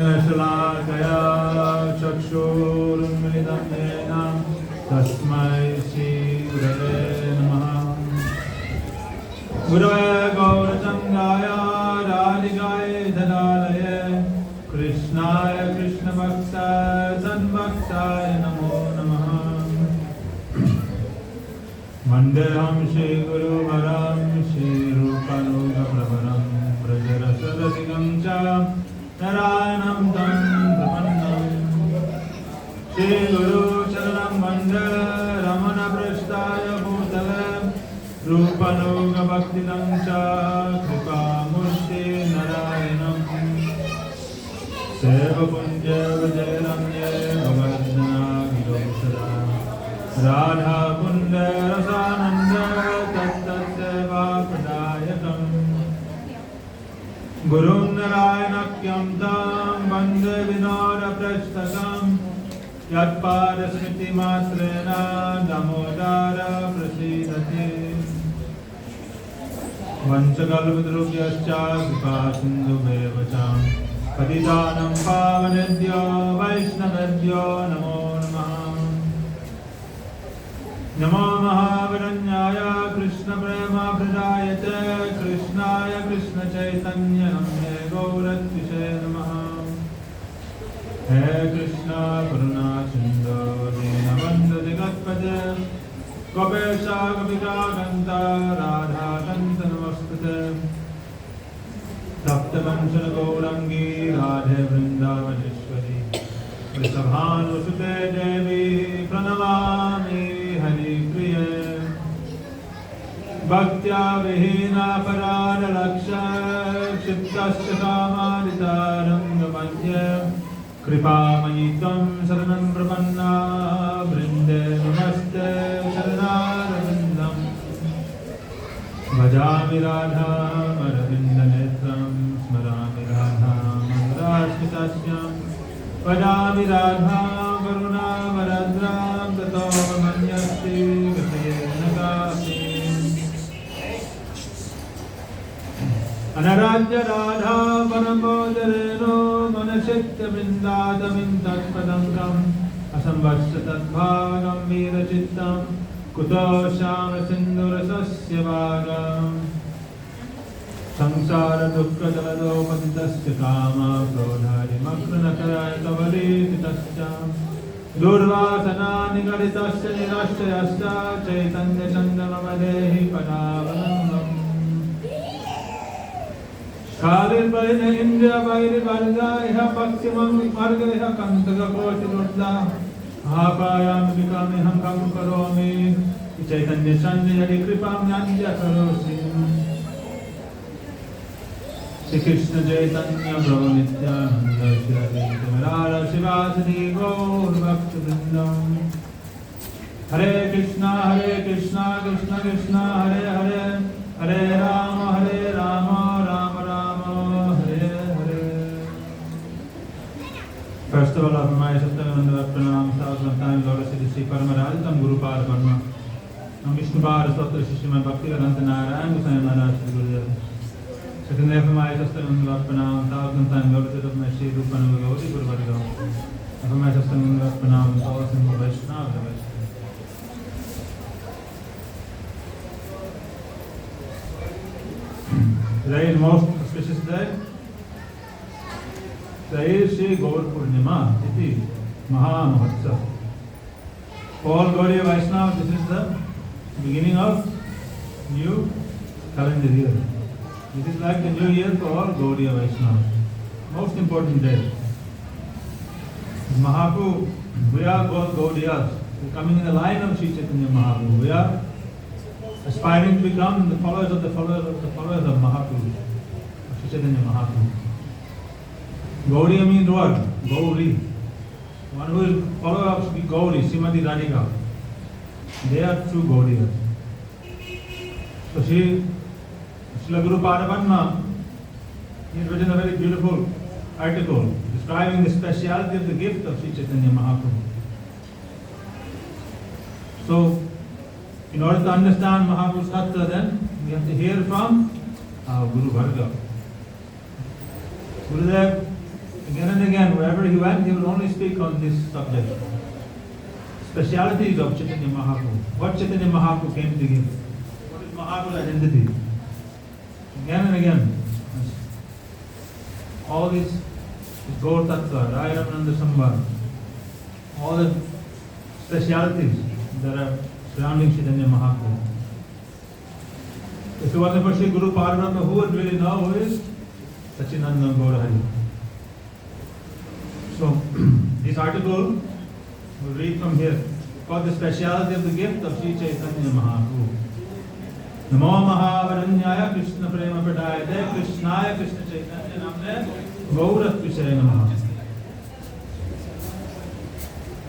शलाकया चक्षुरुन्मिलितं येन तस्मै श्रीगुरवे नमः। गुरवे गौरचन्द्राय राधिकाय धनालये कृष्णाय कृष्णभक्ताय सन्भक्ताय नमो नमः। वन्देऽहं श्रीगुरुवरं श्रीरूपलोकप्रभरं व्रजरसरसिकं च नारायणं तं प्रपन्नं। श्रीगुरुचरणं वन्दे रमणपृष्ठाय भूतले रूपलोकभक्तिदं च कृपामूर्ते नारायणं। सेवकुञ्जे विजयरम्ये भगवद्गुणागिरो सदा राधाकुन्दे रसानन्दे तत्तत्सेवाप्रदायकम्। गुरुं नारायणाख्यं तं वन्दे विनोदप्रस्थकं यत्पादस्मृतिमात्रेण दामोदर प्रसीदति। वंशकल्पतरुभ्यश्च कृपासिन्धुभ्येव च पतितानं पावनेभ्यो वैष्णवेभ्यो नमो नमः। नमो महावरण्याय कृष्णप्रेमाभृतायते कृष्णाय कृष्णचैतन्यनाम्ने गौरत्विषे नमः। हे कृष्ण करुणा सिन्धो दीनबन्धु जगत्पते गोपेश गोपिकान्त राधाकान्त नमस्ते। सप्तवंशन गौरंगी राधे वृंदावनेश्वरी वृषभानुसुते देवी प्रणमामि हरिप्रिये। भक्त्या विहीना परारलक्ष्य क्षिप्तस्य कामादितारङ्गमध्य कृपामयि त्वं शरणं प्रपन्ना वृन्दे नमस्ते शरणारविन्दम्। भजामि राधामरविन्दनेत्रं स्मरामि राधामन्दास्मितास्यां वदामि राधा करुणावरद्रां ततो मन्यस्ति गतयेन कापि। अनराज्य राधा वनमोदरेणो मनसित्यवृन्दातमिं तत्पदङ्गम् असंवत्स्य तद्भागं वीरचित्तं कुतो श्यामसिन्धुरसस्य भागम्। संसार दुःख जलदो पतितस्य कामा क्रोधादिमग्नकरकवलीकृतश्च दुर्वासना निगडितस्य निराश्रयश्च चैतन्यचन्द्रमवदेहि पदावलम्बम्। कालिर्बलिन इन्द्रियवैरिवर्गा इह पश्चिमं वर्ग इह कन्तककोटिरुद्धा आपायामि विकामिहं कं करोमि चैतन्यचन्द्र यदि कृपां यान्त्यकरोषि। श्री कृष्ण चैतन्य प्रभु नित्यानंद श्री अद्वैत गदाधर शिवासदि गौर भक्तवृंद। हरे Krishna Krishna Krishna Hare Hare Hare Ram Ram Ram Hare Hare. First of all, of my Satyananda Pranam Sadhanam Gaura Sri Paramaraj Tam Gurupada Parma Nam Vishnupada Satra Shishima Bhakti Vedanta Narayan Goswami Maharaj Sri Gurudev. Secondly, of my Satyananda Pranam Sadhanam Gaura Sri Shri Rupananda Gauri Guru Varga. Of my Satyananda Pranam Sadhanam Vaishnava Vaishnava. Today is most auspicious day. Today is Shri Gaura Purnima, Iti Maha Mahotsav. For all Gaudiya Vaishnavas, this is the beginning of new calendar year. This is like the new year for all Gaudiya Vaishnavas. Most important day. Mahaprabhu, we are both Gaudiyas. We are coming in the line of Sri Chaitanya Mahaprabhu. We are aspiring to become the followers of Mahaprabhu, of Sri Chaitanya Mahaprabhu. Gaudiya means what? Gauri. One who is follower of Gauri, Srimati Radhika. They are true Gaudiyas. So Srila Guru Padma, he has written a very beautiful article describing the speciality of the gift of Sri Chaitanya Mahaprabhu. So, in order to understand Mahaprabhu's Tattva, then we have to hear from Guru Varga. Gurudev Again and again, wherever he went, he would only speak on this subject. Specialities of Chaitanya Mahaprabhu. What Chaitanya Mahaprabhu came to give. What is Mahaprabhu's identity? Again and again. All these Gaura Tattva, Raya Ramananda Sambar, all the specialities that are surrounding Chaitanya Mahaprabhu. If it wasn't for Sri Guru Parvarama, who would really know who is Sachinandan Gaurahari? So, this article we'll read from here, called the speciality of the gift of Sri Chaitanya Mahaprabhu. Namo Mahavaranyaya Krishna Prema Pradayate Krishnaya Krishna Chaitanya Namne Gaura Vishaya Namaha.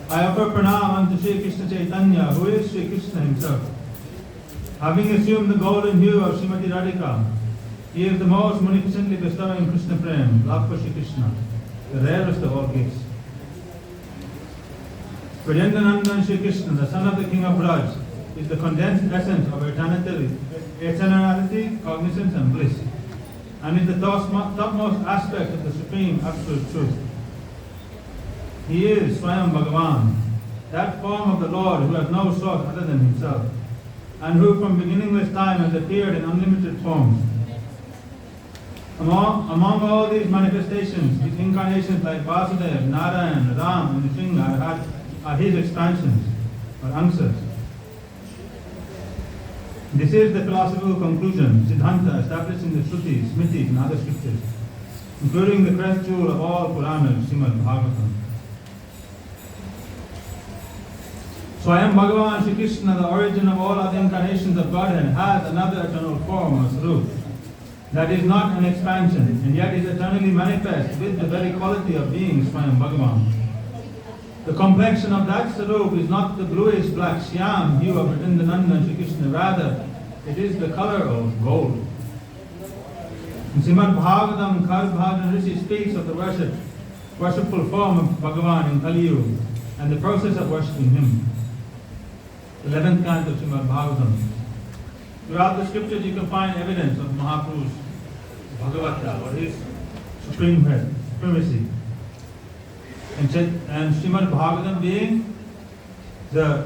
I offer pranam unto Sri Krishna Chaitanya, who is Sri Krishna himself. Having assumed the golden hue of Srimati Radhika, he is the most munificently bestowing Krishna Prem, love for Sri Krishna, the rarest of all gifts. Vrindanandan Sri Krishna, the son of the king of Braj, is the condensed essence of eternality, cognizance and bliss, and is the topmost aspect of the supreme absolute truth. He is Swayam Bhagavan, that form of the Lord who has no source other than himself, and who from beginningless time has appeared in unlimited forms. Among all these manifestations, his incarnations like Vasudev, Narayan, Ram, and Nrsimha are his expansions, or answers. This is the philosophical conclusion, Siddhanta, establishing the Shrutis, Smritis, and other scriptures, including the crest jewel of all Puranas, Srimad Bhagavatam. Swayam Bhagavan Shri Krishna, the origin of all other incarnations of Godhead, has another eternal form or Swarup that is not an expansion, and yet is eternally manifest with the very quality of being Swayam Bhagavan. The complexion of that Swarup is not the bluish black Shyam hue of Vrindanandan Shri Krishna, rather it is the color of gold. In Srimad Bhagavatam, Karbhajan Rishi speaks of the worshipful form of Bhagavan in Kali Yuga and the process of worshipping him. 11th canto of Srimad Bhagavatam. Throughout the scriptures you can find evidence of Mahaprabhu's Bhagavata, or his supremacy. And Srimad Bhagavatam being the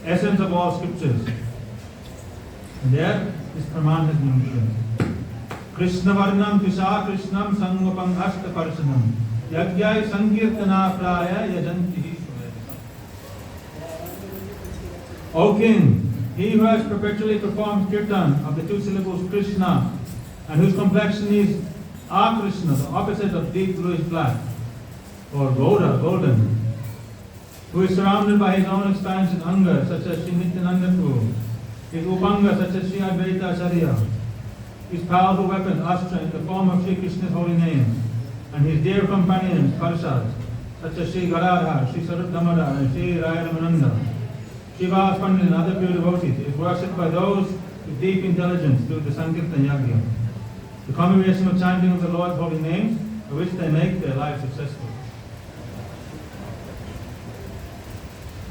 essence of all scriptures. And there, this praman has been given. Krishna Varnam Pisha Krishnam Sangapam Ashta Parsanam Yagyai Sankirtana Praya Yajantihi. O King, he who has perpetually performed kirtan of the two syllables Krishna, and whose complexion is Krishna, the opposite of deep bluish black, or Gaura, golden, who is surrounded by his own expansion Anga, such as Sri Nityananda Prabhu, his Upanga, such as Sri Advaita Acharya, his powerful weapon Astra in the form of Sri Krishna's holy name, and his dear companions Parshads, such as Sri Garadhar, Sri Sarat Damodar, and Sri Raya Ramananda, Shiva's Pandit and other pure devotees, is worshipped by those with deep intelligence through the Sankirtan Yagya, the congregation of chanting of the Lord's holy names, by which they make their life successful.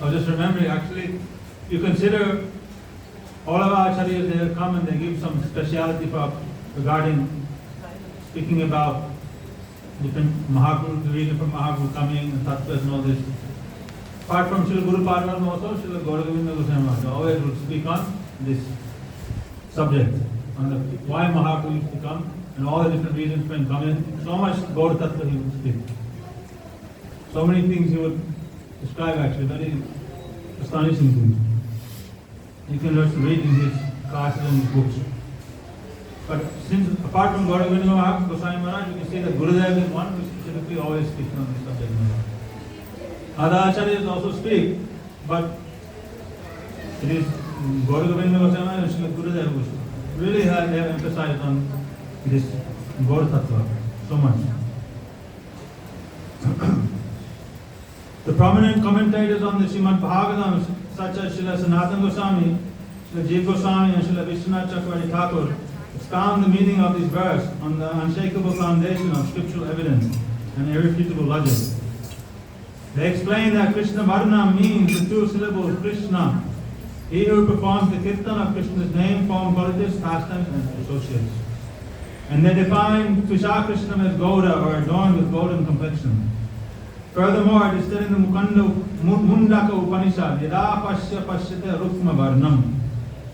I was just remembering, actually, you consider all of our acharyas, they come and they give some speciality regarding speaking about different Mahaprabhu, the reason for Mahaprabhu coming, and tattvas and all this. Apart from Srila Guru Parvarama also, Srila Gaura Goswami Maharaj always would speak on this subject, on the why Mahaprabhu used to come, and all the different reasons for him coming. So much Gaura Tattva he would speak. So many things he would describe, actually, very astonishing things. You can also read in his classes and his books. But since, apart from Gaura Goswami Maharaj, you can see that Gurudev is one who specifically always speaks on this subject matter. Other acharyas also speak, but it is Gaura Goswami Maharaj and Srila Gurudev who really have emphasized on this Gaura Tattva so much. The prominent commentators on the Srimad Bhagavatam, such as Srila Sanatana Goswami, Srila Jiva Goswami, and Srila Vishwanath Chakravarti Thakur, expound the meaning of this verse on the unshakable foundation of scriptural evidence and irrefutable logic. They explain that Krishna Varna means the two syllables Krishna, he who performs the kirtan of Krishna's name, form, qualities, pastimes, and associates. And they define Tushar Krishnam as Gaura, or adorned with golden complexion. Furthermore, it is said in the Mundaka Upanishad, Yada Pasya Pashyate Rukma Varnam,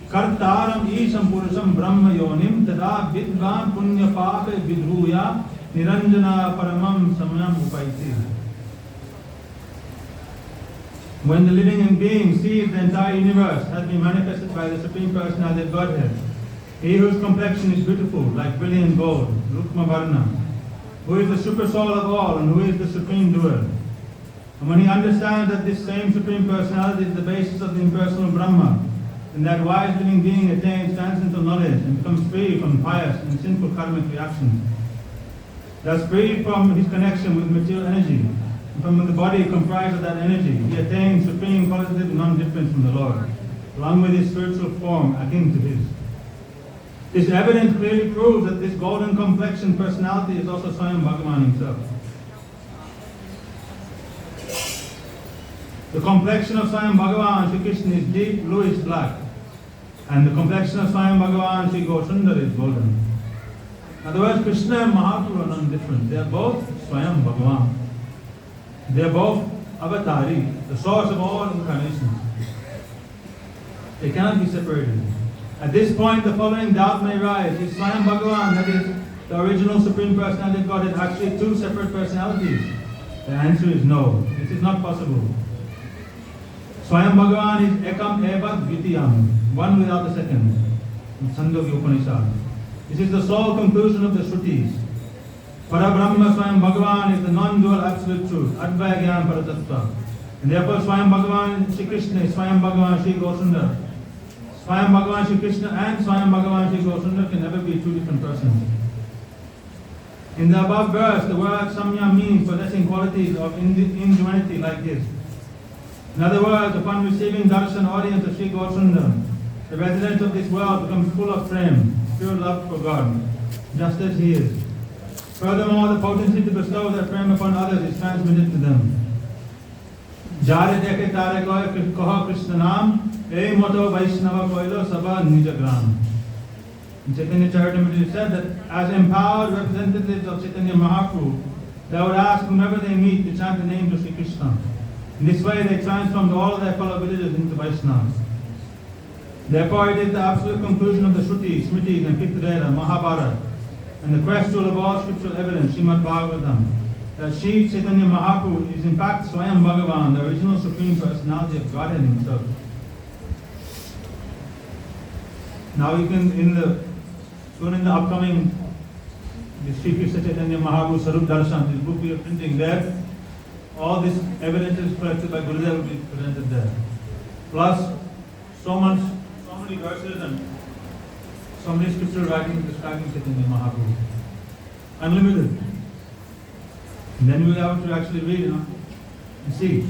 Kartaram Isham Purusham Brahma Yonim, Tada Vidvan Punya Papa Vidruya, Niranjana Paramam Samanam Upaiti. When the living being sees the entire universe has been manifested by the Supreme Personality of Godhead, he whose complexion is beautiful, like brilliant gold, Rukma Varna, who is the super soul of all and who is the supreme doer. And when he understands that this same Supreme Personality is the basis of the impersonal Brahma, then that wise living being attains transcendental knowledge and becomes free from pious and sinful karmic reactions. Thus freed from his connection with material energy, and from the body comprised of that energy, he attains supreme qualitative non-difference from the Lord, along with his spiritual form akin to his. This evidence clearly proves that this golden complexion personality is also Swayam Bhagavan himself. The complexion of Swayam Bhagavan Shri Krishna is deep bluish black, and the complexion of Swayam Bhagavan Shri Gaurasundar is golden. In other words, Krishna and Mahaprabhu are not different. They are both Swayam Bhagavan. They are both Avatari, the source of all incarnations. They cannot be separated. At this point, the following doubt may rise. Is Swayam Bhagavan, that is, the original Supreme Personality of God, is actually two separate personalities? The answer is no. This is not possible. Swayam Bhagavan is Ekam Eva Dvitiyam, one without the second, in Sandogya Upanishad. This is the sole conclusion of the Shrutis. Parabrahma Swayam Bhagavan is the non-dual absolute truth, Advaya Gyan Paratattva. And therefore Swayam Bhagavan Shri Krishna is Swayam Bhagavan Shri Gaurasundar. Swayam Bhagavan Shri Krishna and Swayam Bhagavan Shri Gaurasundar can never be two different persons. In the above verse, the word Samya means possessing qualities of ingenuity like this. In other words, upon receiving darshan audience of Shri Gaurasundar, the resident of this world becomes full of prem, pure love for God, just as he is. Furthermore, the potency to bestow that prem upon others is transmitted to them. Jare dekhe tare koha Krishna naam, e moto Vaishnava koilo sabha nijagram. In Chaitanya Charitamrita it is said that as empowered representatives of Chaitanya Mahaprabhu, they would ask whomever they meet to chant the names of Sri Krishna. In this way they transformed all of their fellow villagers into Vaishnavas. Therefore it is the absolute conclusion of the Shrutis, Smritis and Pitrveda, Mahabharata, and the quest of all scriptural evidence, Srimad Bhagavatam, that Sri Chaitanya Mahaprabhu is in fact Swayam Bhagavan, the original Supreme Personality of Godhead himself. Now you can, soon in the upcoming Sri Krishna Chaitanya Mahaprabhu Sarup Darshan, this book we are printing there, all this evidence is collected by Gurudev will be presented there. Plus, so many verses and so many scriptural writings describing Chaitanya Mahaprabhu. Unlimited. And then we'll have to actually read, and see.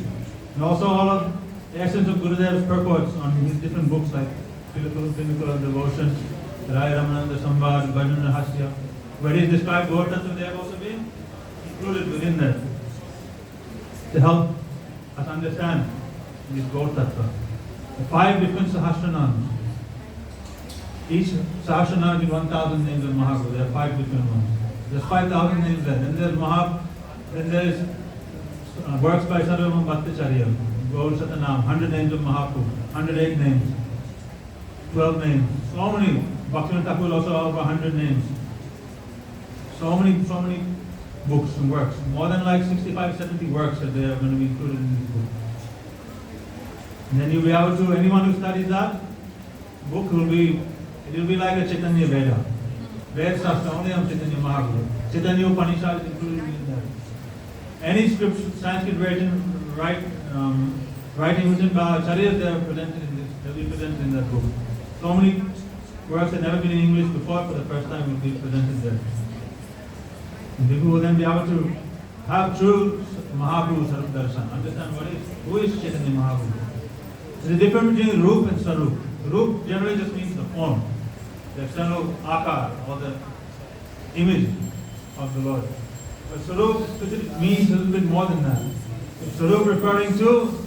And also all of the essence of Gurudev's purports on his different books like Pinnacle of Devotion, Raya Ramananda Sambad, Bhajan Rahasya, where he described Gaur Tattva, they have also been included within that to help us understand this Gaur Tattva. The 5 different Sahasranams. Each Sahasranam is 1,000 names of Mahaprabhu. There are 5 different ones. There's 5,000 names there. Then there's works by Sarvabhauma Bhattacharya, Gaur Satanam, 100 names of Mahaprabhu, 108 names, 12 names. So many. Bhaktivinoda Thakur also over 100 names. So many books and works. More than like 65, 70 works that they are going to be included in this book. And then you'll be able to, anyone who studies that book will be like a Chaitanya Veda. Veda Shastra only on Chaitanya Mahaprabhu. Chaitanya Upanishad is included in that. Any script, Sanskrit writing written by Acharyas, they are presented in this. They'll be presented in that book. So many works that never been in English before, for the first time will be presented there. And people will then be able to have true Mahaprabhu Sarup Darshan, understand who is Chaitanya Mahaprabhu. There's a difference between Rup and Sarup. Rup generally just means the form, the external akar, or the image of the Lord. But Sarup specifically means a little bit more than that. Sarup referring to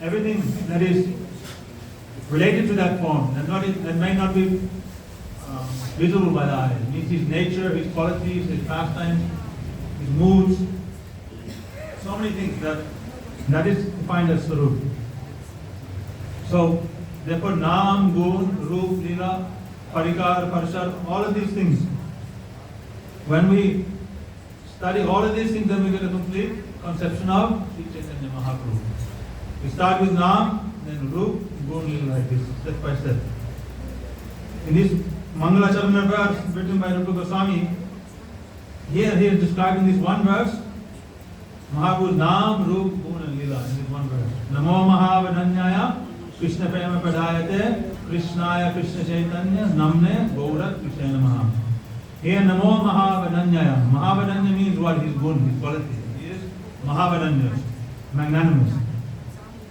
everything that is related to that form, that may not be visible by the eye. It means his nature, his qualities, his pastimes, his moods, so many things that is defined as Sarup. So, therefore, Naam, Gun, Roop, Leela, Parikar, Parshar, all of these things. When we study all of these things, then we get a complete conception of Sri Chaitanya Mahaprabhu. We start with Naam, then Roop, Gun, Leela, like this, step by step. In this Mangala Charamana verse written by Rupa Goswami, here he is describing this one verse, Mahaprabhu's Naam, Roop, Gun and Leela, in this one verse. Namo Mahavananyaya, Krishna Prema Padayate, Krishnaya Krishna Chaitanya, Namne, Gaura, Krishna Namaha. Here Namo Mahavananyaya. Mahavananya means what? His gun, his quality. He is Mahavananya, magnanimous.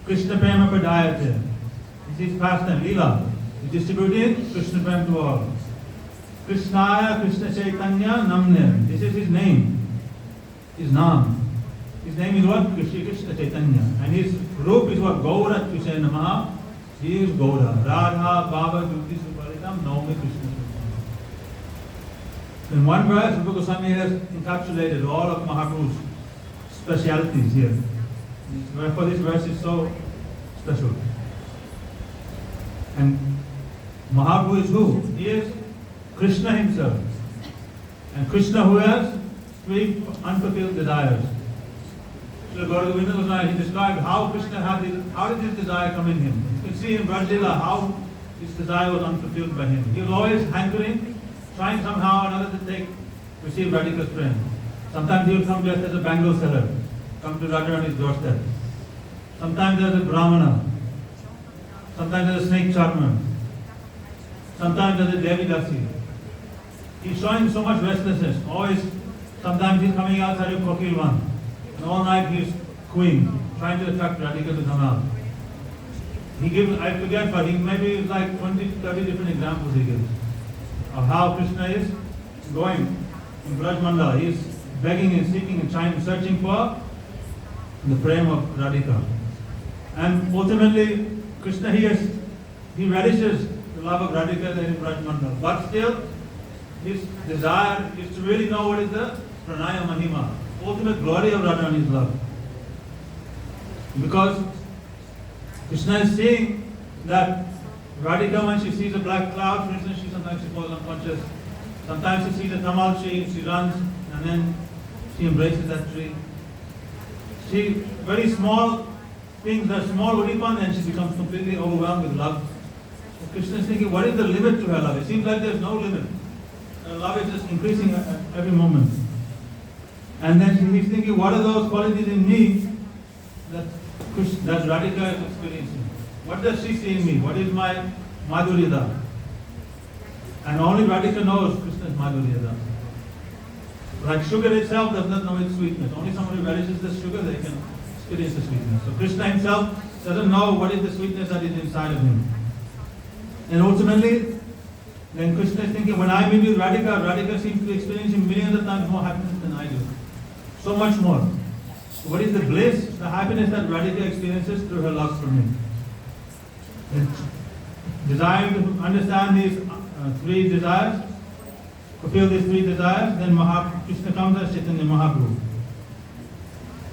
Krishna Prema Padayate. This is pastime, Leela. He distributed Krishna Prema to all. Krishnaya Krishna Chaitanya, Namne. This is his name. His Naam. His name is what? Krishna Chaitanya. And his roop is what? Gaura Krishna Namaha. He is Gaura. Radha, Baba, Jyoti, Subharitam, Naumi, Krishna. In one verse, Rupa Goswami has encapsulated all of Mahaprabhu's specialities here. Therefore, this verse is so special. And Mahaprabhu is who? He is Krishna himself. And Krishna who has 3 unfulfilled desires. So Gaura Govinda Goswami, he described how Krishna how did this desire come in him. You can see in Brajlila how this desire was unfulfilled by him. He was always hankering, trying somehow or another to receive Radhika's friend. Sometimes he would come just as a bangle seller, come to Radharani's doorstep. Sometimes as a Brahmana, sometimes as a snake charmer, sometimes as a Devi Dasi. He's showing so much restlessness. Always, sometimes he's coming outside of Kokil one. And all night he's cooing, trying to attract Radhika to come out. He gives, I forget, but he maybe like 20, 30 different examples he gives of how Krishna is going in Braj Mandala. He is begging and seeking and trying, searching for the prem of Radhika. And ultimately, Krishna, he relishes the love of Radhika there in Braj Mandala. But still, his desire is to really know what is the Pranaya Mahima, ultimate glory of Radharani's love. Because Krishna is seeing that Radhika, when she sees a black cloud, for instance, sometimes she falls unconscious. Sometimes she sees a tamal tree, she runs, and then she embraces that tree. She, very small things, a small udipan, and she becomes completely overwhelmed with love. So Krishna is thinking, what is the limit to her love? It seems like there's no limit. Her love is just increasing at every moment. And then he's thinking, what are those qualities in me that Radhika is experiencing? What does she see in me? What is my Madhuryada? And only Radhika knows Krishna's Madhuryada. Like sugar itself does not know its sweetness. Only someone who relishes the sugar, they can experience the sweetness. So Krishna himself doesn't know what is the sweetness that is inside of him. And ultimately, then Krishna is thinking, when I meet with Radhika, Radhika seems to be experiencing millions of times more happiness than I do. So much more. So what is the bliss, the happiness that Radhika experiences through her love for me? And desiring to understand these 3 desires, fulfill these 3 desires, then Krishna comes as Chaitanya Mahaprabhu.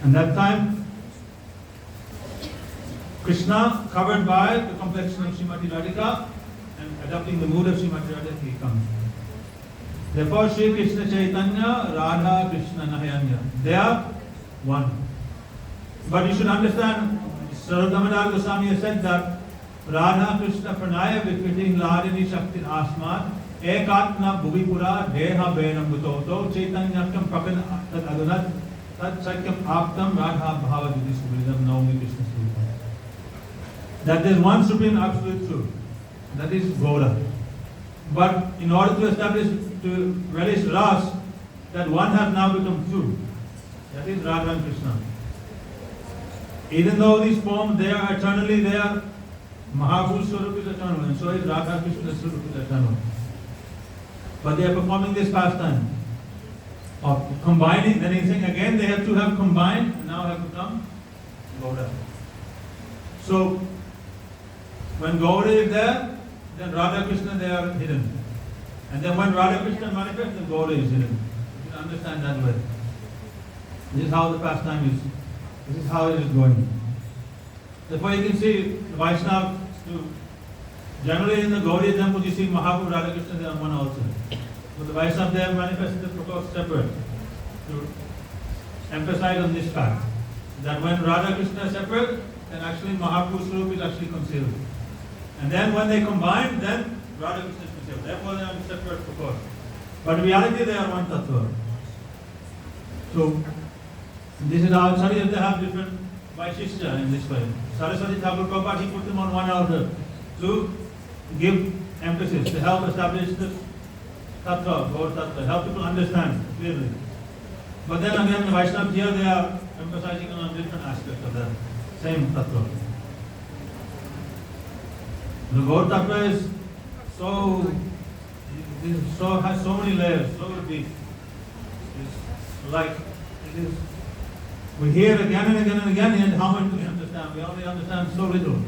And that time, Krishna, covered by the complexion of Srimati Radhika, and adopting the mood of Srimati Radhika, he comes. Therefore, Sri Krishna Chaitanya, Radha, Krishna, Nahayanya, they are one. But you should understand, Sarvadamodar Goswami has said that Radha Krishna Pranaya Vikriting Ladini Shakti Asmat Ekatna Bhuvipura Deha Benam Butoto Chaitanyakam Pakan Tad Adunat Tad Sakyam Aptam Radha Bhava Judi Subridam Naumi Krishna Surupa. That there is one supreme absolute truth. That is Gaura. But in order to establish, to relish Ras, that one has now become two. That is Radha and Krishna. Even though these forms, they are eternally there, Mahaprabhu's Swarup is eternal, and so is Radha Krishna's Swarup is eternal. But they are performing this pastime of combining, then he's saying again they have to have combined, and now have become Gaura. So, when Gaura is there, then Radha Krishna, they are hidden. And then when Radha Krishna manifests, then Gaura is hidden. You can understand that way. This is how the pastime is. This is how it is going. Therefore you can see the Vaishnava, generally in the Gaudiya temple you see Mahaprabhu, Radha Krishna, they are one also. But the Vaishnava, they have manifested the Prakash separate to emphasize on this fact, that when Radha Krishna is separate, then actually Mahaprabhu's Swarup is actually concealed. And then when they combine, then Radha Krishna is concealed. Therefore they are separate Prakash. But in reality they are one Tattva. So this is how Acharyas, they have different Vaishishya in this way. Saraswati Thakur Prabhupada, he put them on one altar to give emphasis, to help establish the Tattva, Gaur Tattva, help people understand clearly. But then again, the Vaishnavas here, they are emphasizing on different aspects of the same Tattva. The Gaur Tattva is has so many layers, so deep. It's like, it is, we hear again and again and again, and how much do we understand? We only understand so little.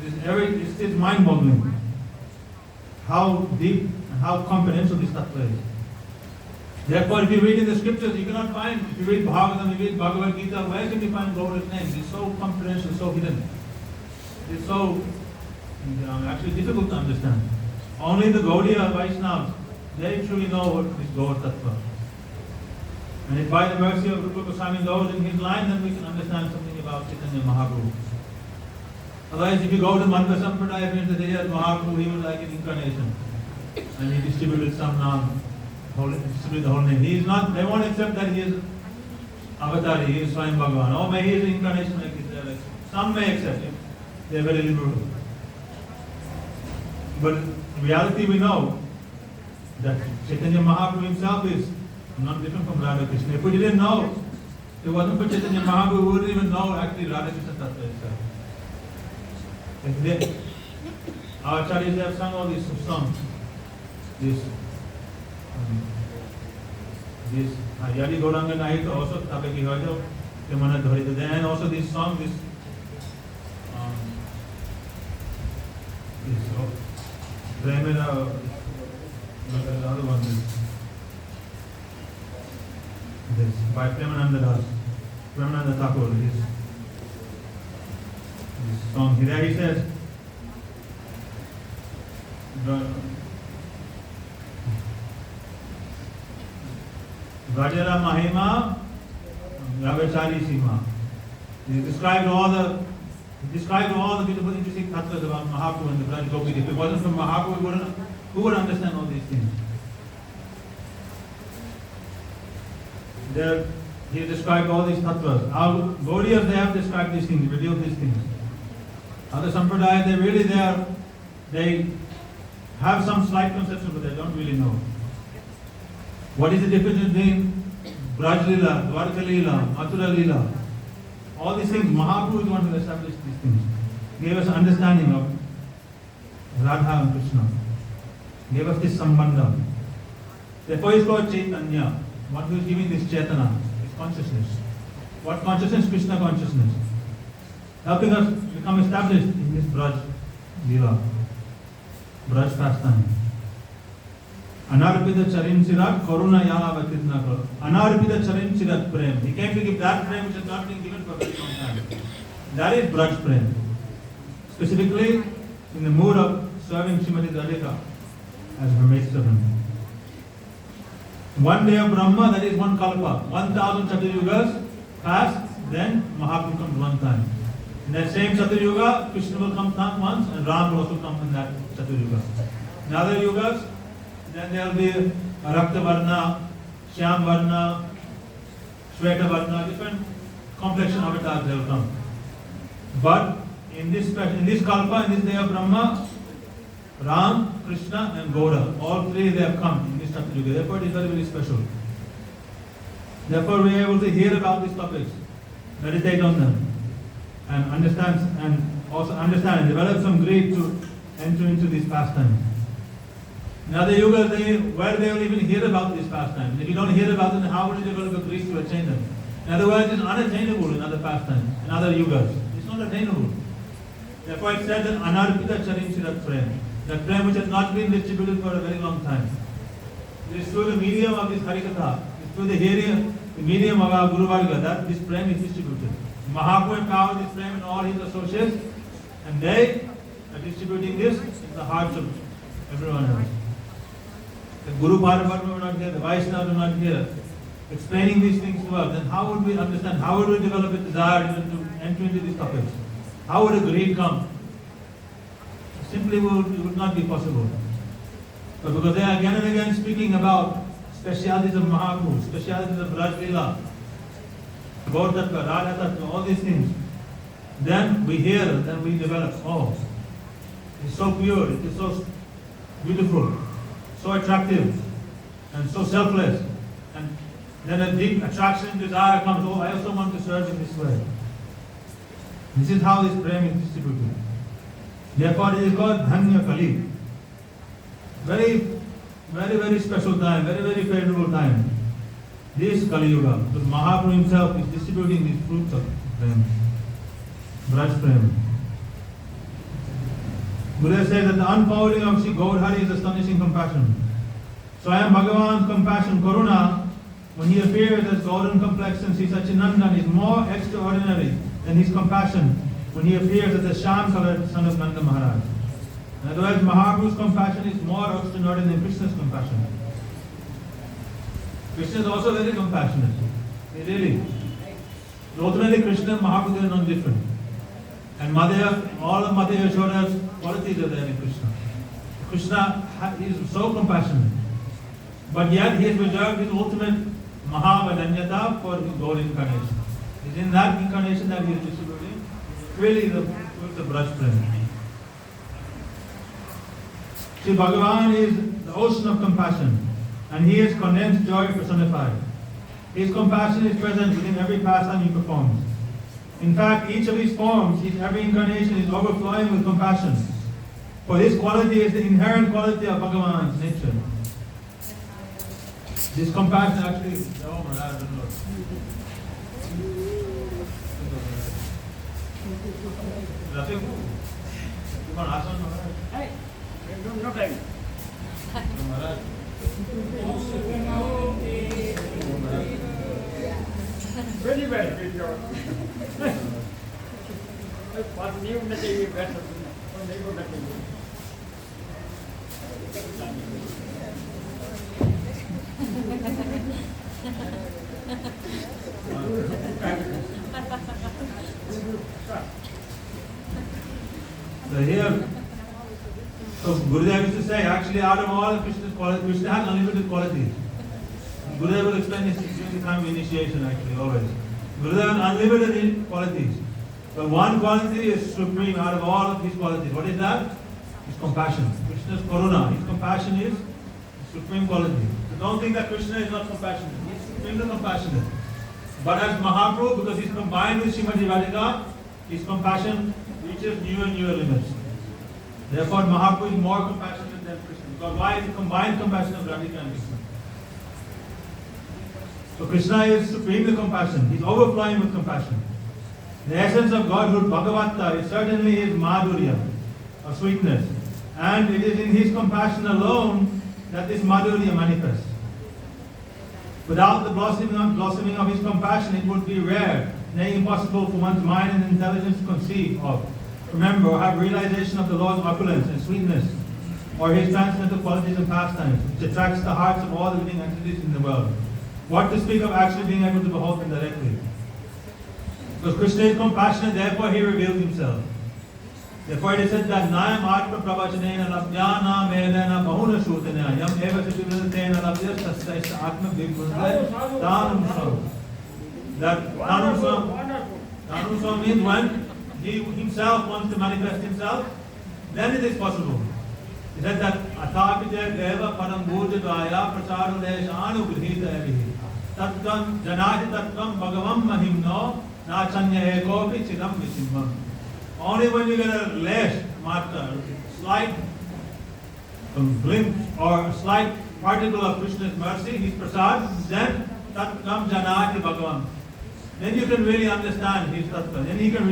It is mind-boggling how deep and how comprehensive this Tattva is. Therefore, if you read in the scriptures, you cannot find, if you read Bhagavatam, you read Bhagavad Gita, where can you find Gaura's name? It's so comprehensive, so hidden. It's so actually difficult to understand. Only the Gaudiya Vaishnavas, they truly know what is Gaur Tattva. And if by the mercy of Rupa Goswami goes in his line, then we can understand something about Chaitanya Mahaprabhu. Otherwise, if you go to Madhva Sampradaya, for instance, Mahaprabhu, he was like an incarnation. And he distributed some Nam, distributed the whole name. He is not, they won't accept that he is Avatari, he is Swayam Bhagavan. Oh, may he is an incarnation like this. Some may accept it. They are very liberal. But in reality, we know that Chaitanya Mahaprabhu himself is not different from Radha Krishna. If we didn't know, if it wasn't for Chaitanya Mahaprabhu, we wouldn't even know actually Radha Krishna Tattva itself. Our acharyas have sung all these songs. This Yadi Gauranga Nahita also Tabeki Hojo, Kemana Dharita. Then also this song, this Premera, the other one is this by Premananda Das, Premananda Thakur, this song. Here he says, Rajara Mahima Ravachari Sima. He described all the beautiful interesting tattvas about Mahaprabhu and the Braj Gopis. If it wasn't for Mahaprabhu, who would understand all these things? There, he described all these tattvas. Our Gauriyas, they have described these things, revealed these things. Other Sampradaya, they have some slight conception, but they don't really know. What is the difference between Braj Lila, Dwarka Lila, Mathura Lila? All these things, Mahaprabhu is the one who established these things. Gave us understanding of Radha and Krishna. Gave us this Sambandha. Therefore he is called Chaitanya, one who is giving this Chaitana, this consciousness. What consciousness? Krishna consciousness. Helping us become established in this Braj Lila, Braj pastime. Anarpita Charin Sirat Karuna Yala Vatitna Karo. Anarpita Charin Sirat Prem. He came to give that prem which has not been given for a very long time. That is Braj Prem. Specifically in the mood of serving Srimati Radhika as her maid servant. One day of Brahma, that is one Kalpa. 1000 Chatuyugas pass, then Mahaprabhu comes one time. In that same Chatuyuga, Krishna will come once and Ram will also come in that Chatuyuga. In other yugas, then there will be Rakta Varna, Shyam Varna, Shweta Varna, different complexion avatars they will come. But in this Kalpa, in this day of Brahma, Ram, Krishna and Gaura, all three they have come in this Chatuyuga. Therefore it is very, very special. Therefore we are able to hear about these topics, meditate on them, and understand and develop some greed to enter into these pastimes. In other yugas, where they will even hear about these pastimes. If you don't hear about them, how would you develop a greed to attain them? In other words, it's unattainable in other pastimes, in other yugas. It's not attainable. Therefore it said that Anarpita Charin Sirat Prem, that prem which has not been distributed for a very long time. It is through the medium of this Harikatha, it's through the medium of our Guru Varga that this prem is distributed. Mahaprabhu empowered this prem and all his associates, and they are distributing this in the hearts of everyone else. The Guru Bharavarma were not here, the Vaishnavas were not here, explaining these things to us, then how would we understand, how would we develop a desire even to enter into these topics? How would a greed come? Simply it would not be possible. But because they are again and again speaking about specialities of Mahaprabhu, specialities of Raj Leela, Gaura Tattva, Radha Tattva, all these things, then we hear, then we develop, oh, it is so pure, it is so beautiful, so attractive, and so selfless. And then a deep attraction, desire comes, oh, I also want to serve in this way. This is how this prem is distributed. Therefore it is called Dhanya Kali. Very, very, very special time, very, very favorable time. This Kali Yuga, because Mahaprabhu himself is distributing these fruits of prem, Braj Prem. Buddha says that the unfolding of Sri Giridhari is astonishing compassion. So I am Bhagavan's compassion, Karuna, when he appears as golden complexion, Sri Sachinandan is more extraordinary than his compassion when he appears as the sham-colored son of Nanda Maharaj. In other words, Mahaprabhu's compassion is more extraordinary than Krishna's compassion. Krishna is also very compassionate. Really. Ultimately, Krishna and Mahaprabhu are not different. And all of Mother Yashoda's qualities are there in Krishna. Krishna is so compassionate. But yet he has reserved his ultimate Mahavadanyata for his Gaura incarnation. It is in that incarnation that he is distributing really the Braj Prem. See, Bhagavan is the ocean of compassion, and he is condensed joy personified. His compassion is present within every pastime he performs. In fact, each of his forms, every incarnation is overflowing with compassion. For this quality is the inherent quality of Bhagavan's nature. This compassion actually, oh Maharaj, I don't know. Nothing. You want to ask one, Maharaj? Hey, no time. Maharaj. Very well, very well. What new material better? So here, so Gurudev used to say, actually out of all Krishna's qualities, Krishna has unlimited qualities. Gurudev will explain this during the time of initiation actually, always. Gurudev has unlimited qualities. But one quality is supreme out of all of his qualities. What is that? His compassion. Krishna's karuna. His compassion is supreme quality. So don't think that Krishna is not compassionate. He is supremely compassionate. But as Mahaprabhu, because he is combined with Srimati Radhika, his compassion reaches newer and newer limits. Therefore, Mahaprabhu is more compassionate than Krishna. Because why? It's a combined compassion of Radhika and Krishna. So Krishna is supremely compassionate. He is overflowing with compassion. The essence of Godhood, Bhagavatta, is certainly his madhurya, of sweetness. And it is in his compassion alone that this madhurya manifests. Without the blossoming of his compassion, it would be rare, nay impossible for one's mind and intelligence to conceive of, remember, or have realization of the Lord's opulence and sweetness, or his transcendental qualities and pastimes, which attracts the hearts of all the living entities in the world. What to speak of actually being able to behold him directly? Because Krishna is compassionate, therefore he revealed himself. Therefore it is said that Nayam Atma Pravachanena Labhyana Medana Bahuna Shutana Yam Eva Siddhivritena Labhyas Tasya Atma Vibhundai Dhanam Swam. That Dhanam Swam means when he himself wants to manifest himself, then it is possible. He said that Athapite Deva Param Bhujadvaya Prachara Deshanu Grihita Evihi Tatkam Janati Tatkam Bhagavam Mahimno Nachanya Ekopi Chidam Vishimam. Only when you get a lash, slight glimpse or a slight particle of Krishna's mercy, his prasad, then Tatkam Janati Bhagavam. Then you can really understand his tattva. Then he can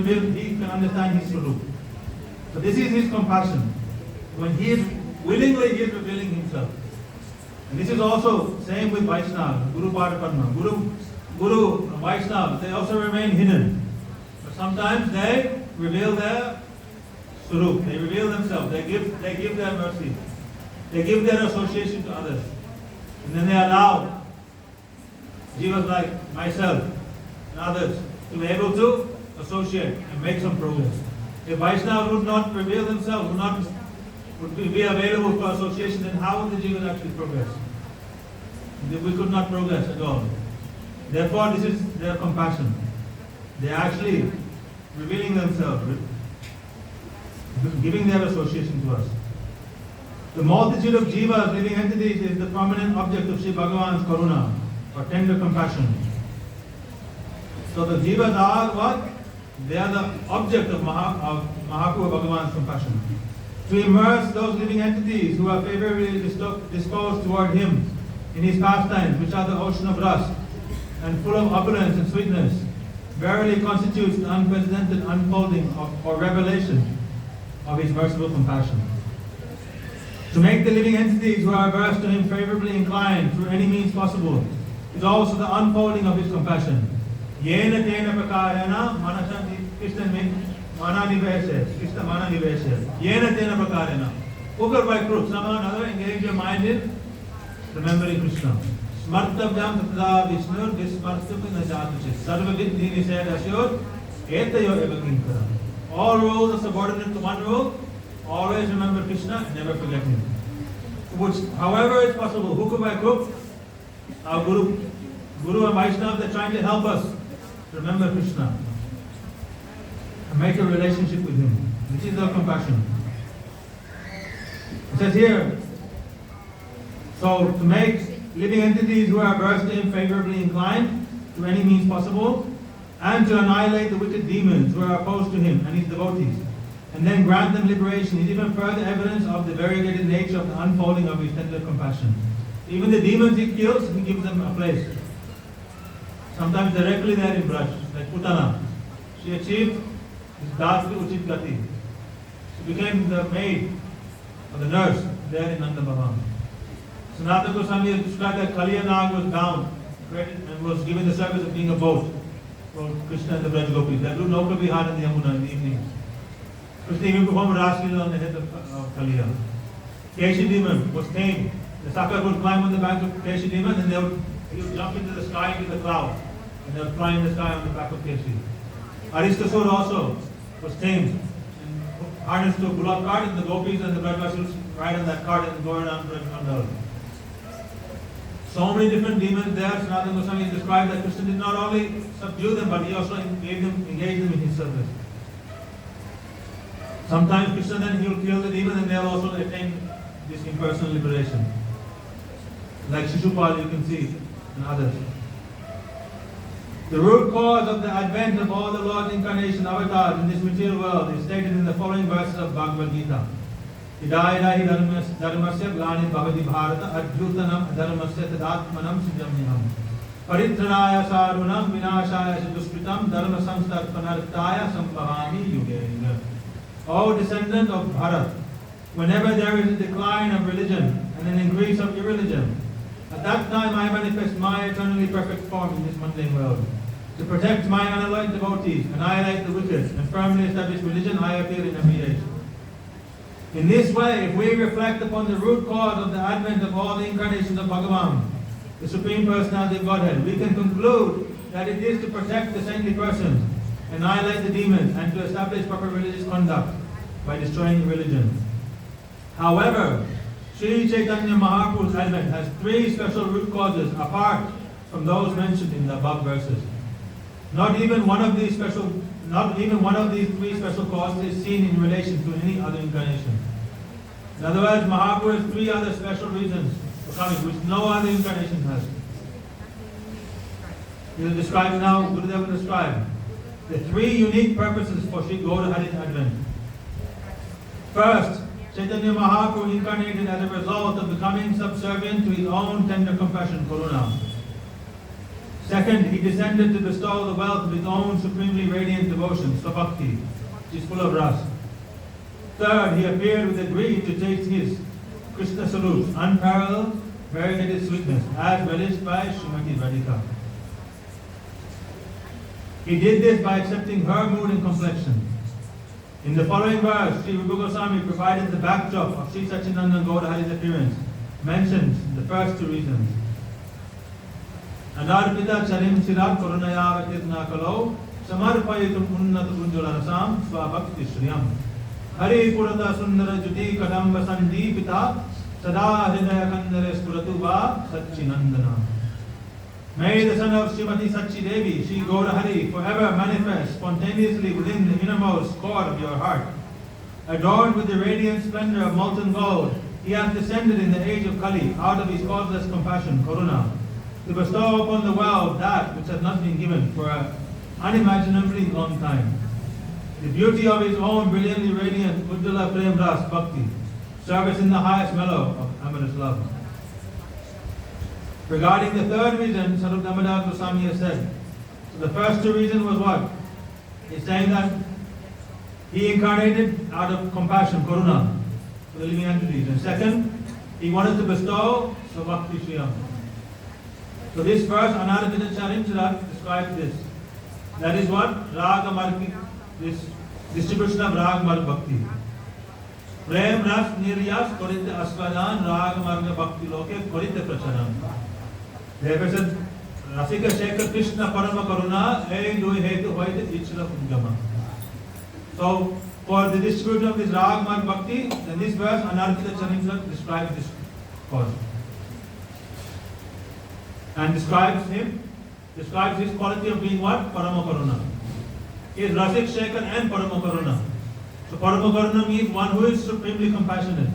understand his swarup. So this is his compassion. When he is willingly revealing himself. And this is also same with Vaishnava, Guru Padma. Guru Vaishnava, they also remain hidden. But sometimes they reveal their Surup, they reveal themselves, they give their mercy, they give their association to others. And then they allow jivas like myself and others to be able to associate and make some progress. If Vaishnavas would not reveal themselves, would be available for association, then how would the jivas actually progress? We could not progress at all. Therefore, this is their compassion. They are actually revealing themselves, giving their association to us. The multitude of jivas, living entities, is the prominent object of Sri Bhagavan's karuna, or tender compassion. So the jivas are what? They are the object of Mahaprabhu Bhagavan's compassion. To immerse those living entities who are favorably disposed toward him in his pastimes, which are the ocean of rust and full of opulence and sweetness, verily constitutes the unprecedented unfolding or revelation of his merciful compassion. To make the living entities who are averse to him favorably inclined through any means possible is also the unfolding of his compassion. Yena tena prakarena manasa Krishna mana niveshe. Yena tena prakarena. Over by crook, somehow or another engage your mind in remembering Krishna. Smartavyam tathada Vishnu vismartapi najatuchit. Sarvavid dini said assured, etayo evakinkara. All rules are subordinate to one rule. Always remember Krishna and never forget him. Which, however it's possible, hook by crook, our Guru and Vaishnava, they're trying to help us to remember Krishna and make a relationship with him. This is their compassion. It says here, so to make living entities who are averse to him favorably inclined to any means possible, and to annihilate the wicked demons who are opposed to him and his devotees, and then grant them liberation, is even further evidence of the variegated nature of the unfolding of his tender compassion. Even the demons he kills, he gives them a place. Sometimes directly there in Braj, like Putana. She achieved his Dasvi Uchit Gati. She became the maid or the nurse there in Nanda Bhavan. Sanatana Goswami described that Kaliya Nag was down and was given the service of being a boat for Krishna and the Braj Gopis. They do Nauka Vihar in the Yamuna in the evening. Krishna even performed Raslila on the head of Kaliya. Keshi demon was tamed. The Sakar would climb on the back of Keshi demon and he would jump into the sky, into the cloud, and they would fly in the sky on the back of Keshi. Aristasur also was tamed and harnessed to a bullock cart, and the gopis and the Brajvasis ride on that cart and go around Bandhav. So many different demons there. Sanatana Goswami described that Krishna did not only subdue them, but he also engaged them in his service. Sometimes Krishna then he will kill the demon and they will also attain this impersonal liberation. Like Shishupal you can see and others. The root cause of the advent of all the Lord's incarnation avatars in this material world is stated in the following verses of Bhagavad Gita. Hidayana hi dharmasya glani bhavati bharata adjutanam dharmasya tadatmanam sujamyam. Paritranaya sarunam vinashaya duskritam dharma samstarpanartaya sambhavami yuge. O descendant of Bharat, whenever there is a decline of religion and an increase of irreligion, at that time I manifest my eternally perfect form in this mundane world. To protect my unalloyed devotees, annihilate the wicked, and firmly establish religion, I appear in every age. In this way, if we reflect upon the root cause of the advent of all the incarnations of Bhagavan, the Supreme Personality of Godhead, we can conclude that it is to protect the saintly persons, annihilate the demons, and to establish proper religious conduct by destroying religion. However, Sri Chaitanya Mahaprabhu's advent has three special root causes apart from those mentioned in the above verses. Not even one of these three special causes is seen in relation to any other incarnation. In other words, Mahaprabhu has three other special reasons for coming, which no other incarnation has. He will describe now, Gurudev will describe the three unique purposes for Sri Giridhari's advent. First, Chaitanya Mahaprabhu incarnated as a result of becoming subservient to his own tender compassion, Karuna. Second, he descended to bestow the wealth of his own supremely radiant devotion, Svabhakti, which is full of rasa. Third, he appeared with a greed to taste his Krishna salutes, unparalleled, variegated sweetness, as relished by Srimati Radhika. He did this by accepting her mood and complexion. In the following verse, Sri Rupa Goswami provided the backdrop of Sri Satchidananda Gaurahari's appearance, mentions the first two reasons. Anarpita charim sirat korunaya vatirna kalo samarpayitum unnat ujjala rasam swabhakti shriyam Hari purata sundara juti kadamba sandipita sada hridaya kandare spuratu va Satchinandana. May the son of Srimati Sachi Devi, Sri Gaurahari, forever manifest spontaneously within the innermost core of your heart. Adorned with the radiant splendor of molten gold, he hath descended in the age of Kali out of his causeless compassion, Karuna, to bestow upon the world that which has not been given for an unimaginably long time. The beauty of his own brilliantly radiant Ujjala Prem Ras Bhakti, service in the highest mellow of amorous love. Regarding the third reason, Sarup Damodar Goswami has said, so the first two reasons was what? He's saying that he incarnated out of compassion, Karuna, for the living entities. And second, he wanted to bestow Svabhakti Shriyam. So this verse, Anarapita Charimchara, describes this. That is what? Raga Margi, this distribution of Raga Marg Bhakti. Prem Ras Niryas Korite Asvadan Raga Marga Bhakti Loke Korite Pracharam. Therefore said, Rasika Shekhar Krishna Parama Karuna Ei Dui Hetu Hoite Ichra Ungama. So, for the distribution of this Rag Marg Bhakti, then this verse, Anarpita Charimchara, describes this cause. And describes his quality of being what? Parama Karuna. He is Rasik Shekhar and Parama Karuna. So Parama Karuna means one who is supremely compassionate.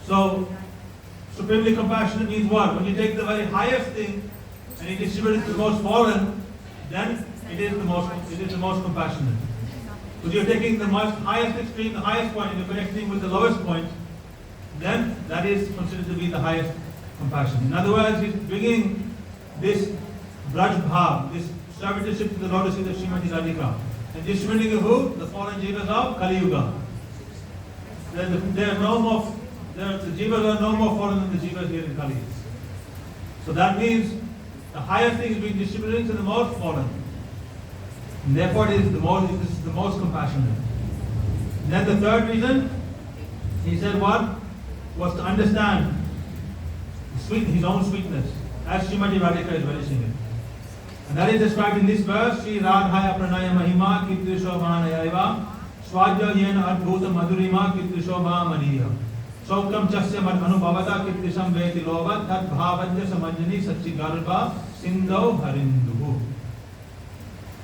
So, supremely compassionate means what? When you take the very highest thing and you distribute it to the most fallen, then it is the most compassionate. If you're taking the most highest extreme, the highest point, and you're connecting with the lowest point, then that is considered to be the highest compassion. In other words, he's bringing this Braj Bhav, this servitorship to the lotus feet of Srimati Radhika, and distributing to who? The fallen jivas of Kali Yuga. The jivas are no more fallen than the jivas here in Kali. So that means the highest thing is being distributed to the most fallen. And therefore this is the most compassionate. And then the third reason, he said what? Was to understand his own sweetness, as Srimati Radhika is relishing it. And that is described in this verse, Sri Radhaya Pranaya Mahima Kitrisho Manayaiva Swadya Yena Adbhuta Madhurima Kitrisho Maniya Saukam Chasya Mad Anubhavata Kitrisham Veti Lovat Tat Bhavadya Samanjani Sachi Garbha Sindho Harinduhu.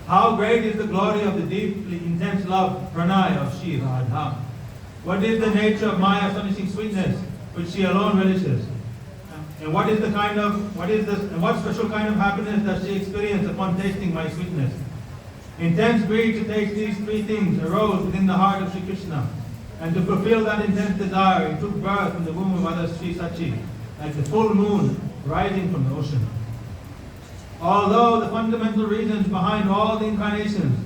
How great is the glory of the deeply intense love, pranaya of Sri Radha. What is the nature of my astonishing sweetness, which she alone relishes? And what special kind of happiness does she experience upon tasting my sweetness? Intense greed to taste these three things arose within the heart of Sri Krishna. And to fulfill that intense desire, he took birth in the womb of Mother Sri Sachi, like the full moon rising from the ocean. Although the fundamental reasons behind all the incarnations,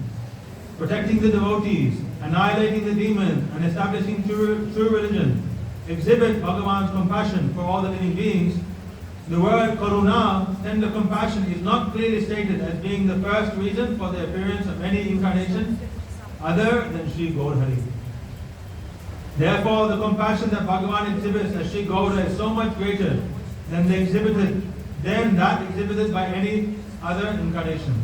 protecting the devotees, annihilating the demons, and establishing true religion, exhibit Bhagavan's compassion for all the living beings, the word Karuna, tender compassion, is not clearly stated as being the first reason for the appearance of any incarnation other than Sri Gaurahari. Therefore, the compassion that Bhagavan exhibits as Sri Gaura is so much greater than that exhibited by any other incarnation.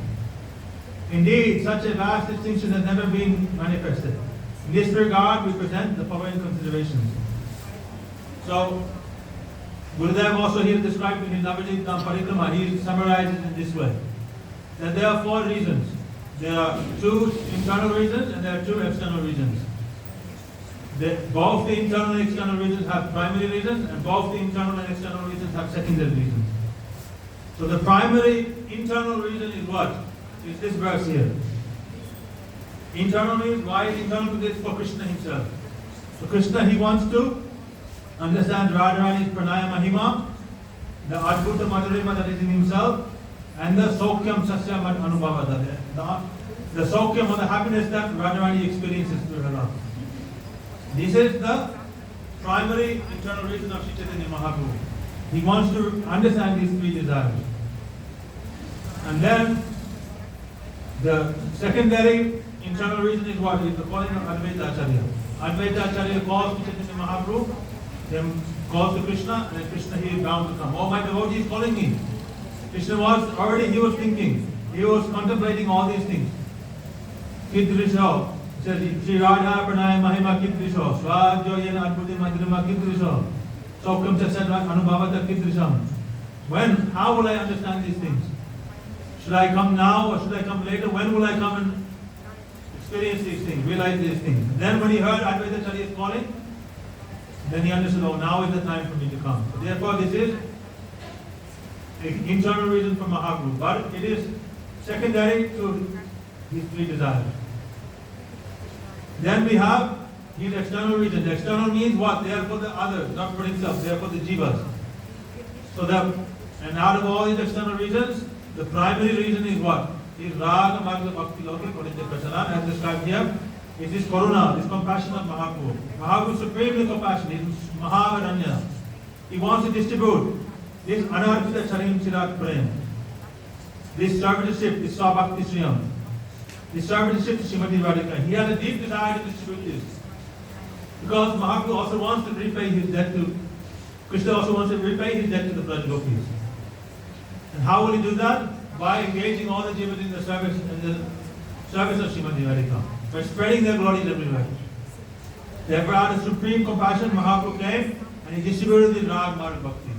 Indeed, such a vast distinction has never been manifested. In this regard, we present the following considerations. So, Gurudev also here described in his Navadip Parikrama, he summarizes it in this way, that there are four reasons. There are two internal reasons and there are two external reasons. Both the internal and external reasons have primary reasons, and both the internal and external reasons have secondary reasons. So the primary internal reason is what? Is this verse here. Internal means, why is internal? Because it's for Krishna himself. So Krishna, he wants to understand Radharani's Pranaya Mahima, the Adbhuta Madhurima that is in himself, and the Sokyam Sasya Mad Anubhavata, the Sokyam or the happiness that Radharani experiences through her love. This is the primary internal reason of Sri Chaitanya Mahaprabhu. He wants to understand these three desires. And then the secondary internal reason is what? Is the calling of Advaita Acharya. Advaita Acharya calls to Chaitanya Mahaprabhu, then calls to Krishna, and then Krishna he is bound to come. Oh, my devotee is calling me. Krishna was already, he was thinking, he was contemplating all these things. Kidrisho, says Shri Radha Pranaya Mahima Kidrisho, Swajo Yena Adbhuti Madhurima Kidrisho, Sokam Chasad Anubhavata Kidrisham. When, how will I understand these things? Should I come now or should I come later? When will I come and experience these things, realize these things? Then when he heard Advaita Acharya is calling, then he understood, oh, now is the time for me to come. So therefore this is an internal reason for Mahaprabhu, but it is secondary to these three desires. Then we have his external reason. The external means what? They are for the others, not for himself. They are for the jivas. So and out of all these external reasons, the primary reason is what? Is Raga Marga Bhakti Loki, according to Prasaran, as described here. It is Karuna, this compassion of Mahaprabhu. Mahaprabhu is supremely compassionate. He is Mahavaranya. He wants to distribute this Anarpita Charim Chirat Prem, this servitorship, this Sabhakti Sriyam, this servitorship to Srimati Radhika. He has a deep desire to distribute this. Because Mahaprabhu also wants to repay his debt to, Krishna also wants to repay his debt to the Braj Gopis. And how will he do that? By engaging all the jivas in the service of Srimati Radhika, by spreading their glories everywhere. Therefore, out of supreme compassion, Mahaprabhu came and he distributed the Rag Marg Bhakti.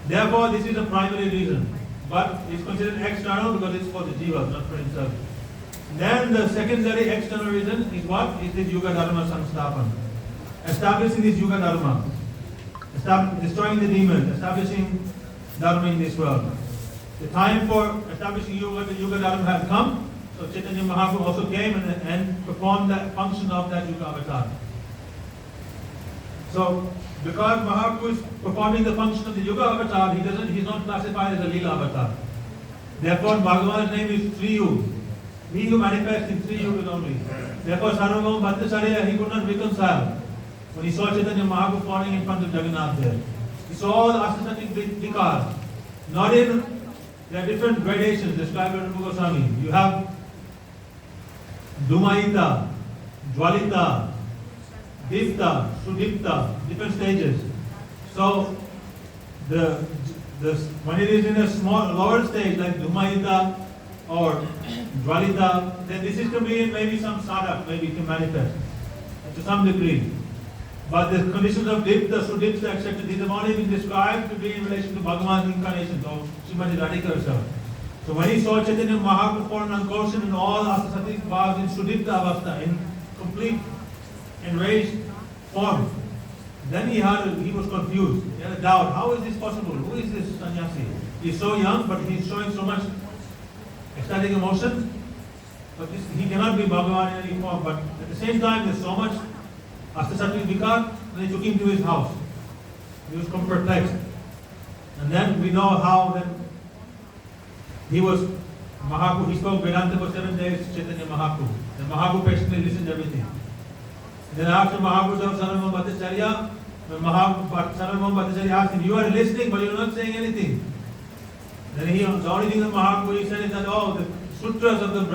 Therefore, this is a primary reason, but it's considered external because it's for the jivas, not for himself. Then the secondary external reason is what? Is this Yuga Dharma Samsthapan. Establishing this Yuga Dharma, destroying the demons, establishing Dharma in this world. The time for establishing Yuga Dharma has come, so Chaitanya Mahaprabhu also came and performed that function of that Yuga Avatar. So, because Mahaprabhu is performing the function of the Yuga Avatar, he is not classified as a Leela Avatar. Therefore, Bhagavan's name is Triyu. He who manifests in three yugas only. Therefore, Sarvabhauma Bhattacharya, he could not reconcile when he saw Chaitanya Mahaprabhu falling in front of Jagannath there. He saw the asasatic vikars. Not in, there are different gradations described by Rupa Goswami. You have Dhumaita, Jwalita, Dipta, Sudipta, different stages. So, when it is in a small, lower stage like Dhumaita or Jwalita, then this is to be maybe some sadhak, maybe it can manifest to some degree. But the conditions of Dipta, Sudipta, etc., these have only been described to be in relation to Bhagavan's incarnation, or Srimati Radhika herself. So when he saw Chaitanya Mahaprabhu fallen unconscious in all asasatic bhavas in Sudipta avastha, in complete enraged form, then he was confused. He had a doubt. How is this possible? Who is this sannyasi? He is so young, but he is showing so much ecstatic emotion. But he cannot be Bhagavan in any form. But at the same time, there is so much asasatic vikar, and they took him to his house. He was perplexed. And then we know how then he spoke Vedanta for 7 days to Chaitanya Mahaprabhu. And Mahaprabhu patiently listened to everything. Then after Mahaprabhu told Sarvabhauma Bhattacharya, when Sarvabhauma Bhattacharya asked him, you are listening but you are not saying anything. Then the only thing that Mahaprabhu said is that, the sutras of the